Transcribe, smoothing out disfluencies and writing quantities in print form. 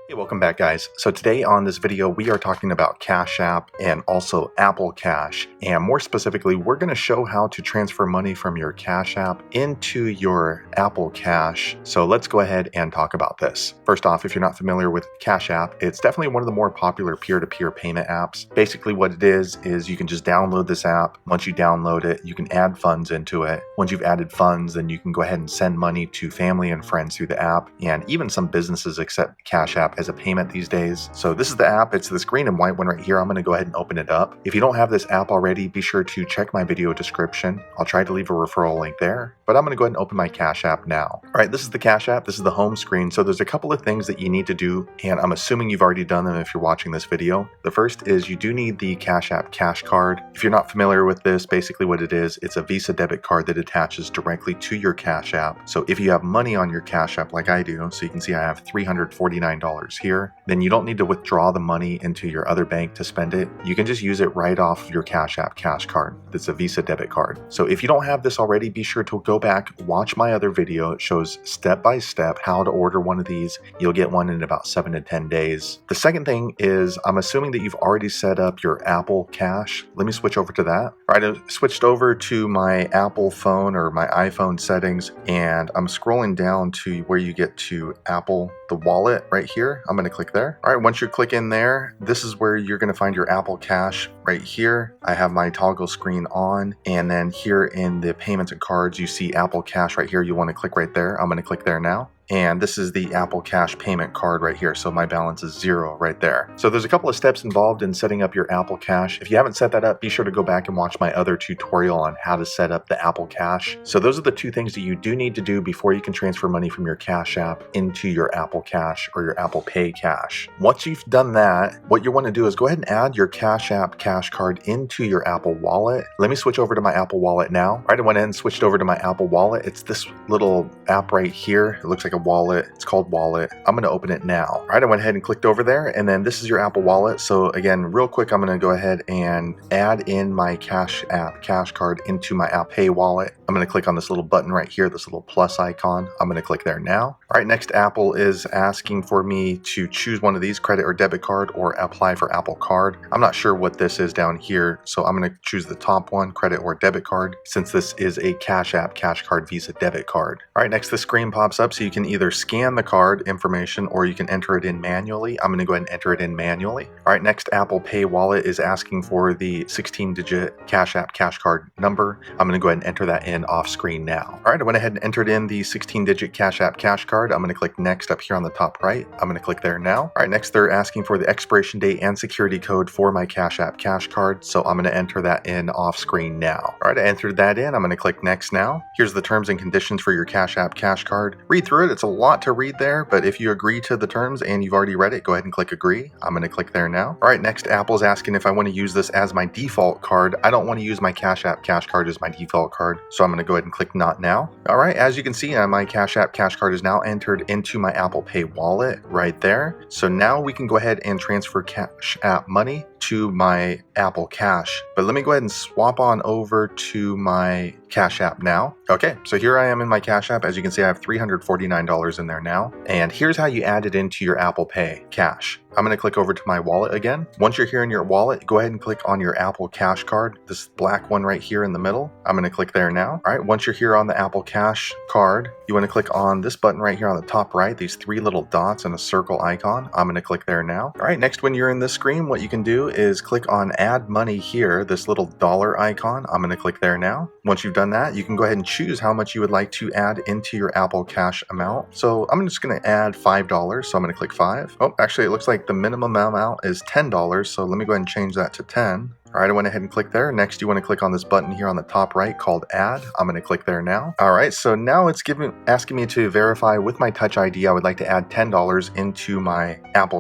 Hey, welcome back guys. So today on this video we are talking about Cash App and also Apple Cash, and more specifically we're going to show how to transfer money from your Cash App into your Apple Cash. So let's go ahead and talk about this. First off, if you're not familiar with Cash App, it's definitely one of the more popular peer-to-peer payment apps. Basically what it is you can just download this app. Once you download it, you can add funds into it. Once you've added funds, then you can go ahead and send money to family and friends through the app, and even some businesses accept Cash App as a payment these days. So this is the app. It's this green and white one right here. I'm going to go ahead and open it up. If you don't have this app already, be sure to check my video description. I'll try to leave a referral link there, but I'm going to go ahead and open my Cash App now. All right, this is the Cash App. This is the home screen. So there's a couple of things that you need to do, and I'm assuming you've already done them if you're watching this video. The first is you do need the Cash App cash card. If you're not familiar with this, basically what it is, it's a Visa debit card that attaches directly to your Cash App. So if you have money on your Cash App like I do, so you can see I have $349 here, then you don't need to withdraw the money into your other bank to spend it. You can just use it right off your Cash App cash card. That's a Visa debit card. So if you don't have this already, be sure to go back, watch my other video. It shows step by step how to order one of these. You'll get one in about 7 to 10 days. The second thing is, I'm assuming that you've already set up your Apple Cash. Let me switch over to that. All right, I switched over to my Apple phone or my iPhone settings, and I'm scrolling down to where you get to Apple, the wallet right here. I'm going to click there. All right, once you click in there, this is where you're going to find your Apple Cash right here. I have my toggle screen on, and then here in the payments and cards, you see Apple Cash right here. You want to click right there. I'm going to click there now. And this is the Apple Cash payment card right here. So my balance is 0 right there. So there's a couple of steps involved in setting up your Apple Cash. If you haven't set that up, be sure to go back and watch my other tutorial on how to set up the Apple Cash. So those are the two things that you do need to do before you can transfer money from your Cash App into your Apple Cash or your Apple Pay Cash. Once you've done that, what you want to do is go ahead and add your Cash App cash card into your Apple Wallet. Let me switch over to my Apple Wallet now. All right, I went ahead and switched over to my Apple Wallet. It's this little app right here. It looks like a wallet. It's called Wallet. I'm going to open it now. All right, I went ahead and clicked over there, and then this is your Apple Wallet. So again, real quick, I'm going to go ahead and add in my Cash App cash card into my Apple Pay wallet. I'm going to click on this little button right here, this little plus icon. I'm going to click there now. All right, next Apple is asking for me to choose one of these, credit or debit card, or apply for Apple Card. I'm not sure what this is down here, so I'm going to choose the top one, credit or debit card, since this is a Cash App cash card Visa debit card. All right, next the screen pops up, so you can either scan the card information or you can enter it in manually. I'm going to go ahead and enter it in manually. All right, next Apple Pay wallet is asking for the 16-digit Cash App cash card number. I'm going to go ahead and enter that in off screen now. All right, I went ahead and entered in the 16-digit Cash App cash card. I'm going to click next up here on the top right. I'm going to click there now. All right, next they're asking for the expiration date and security code for my Cash App cash card, so I'm going to enter that in off screen now. All right, I entered that in. I'm going to click next now. Here's the terms and conditions for your Cash App cash card. Read through it. It's a lot to read there, but if you agree to the terms and you've already read it, go ahead and click agree. I'm going to click there now. All right, next Apple's asking if I want to use this as my default card. I don't want to use my Cash App cash card as my default card, so I'm going to go ahead and click not now. All right, as you can see, my Cash App cash card is now entered into my Apple Pay wallet right there. So now we can go ahead and transfer Cash App money to my Apple Cash. But let me go ahead and swap on over to my Cash App now. Okay, so here I am in my Cash App. As you can see, I have $349 in there now. And here's how you add it into your Apple Pay Cash. I'm going to click over to my wallet again. Once you're here in your wallet, go ahead and click on your Apple Cash card, this black one right here in the middle. I'm going to click there now. All right, once you're here on the Apple Cash card, you want to click on this button right here on the top right, these 3 little dots and a circle icon. I'm going to click there now. All right, next when you're in this screen, what you can do is click on add money here, this little dollar icon. I'm going to click there now. Once you've done that, you can go ahead and choose how much you would like to add into your Apple Cash amount. So I'm just going to add $5, so I'm going to click 5. Oh, actually it looks like the minimum amount is $10, so let me go ahead and change that to 10. All right, I went ahead and clicked there. Next, you want to click on this button here on the top right called Add. I'm going to click there now. All right, so now it's asking me to verify with my Touch ID. I would like to add $10 into my Apple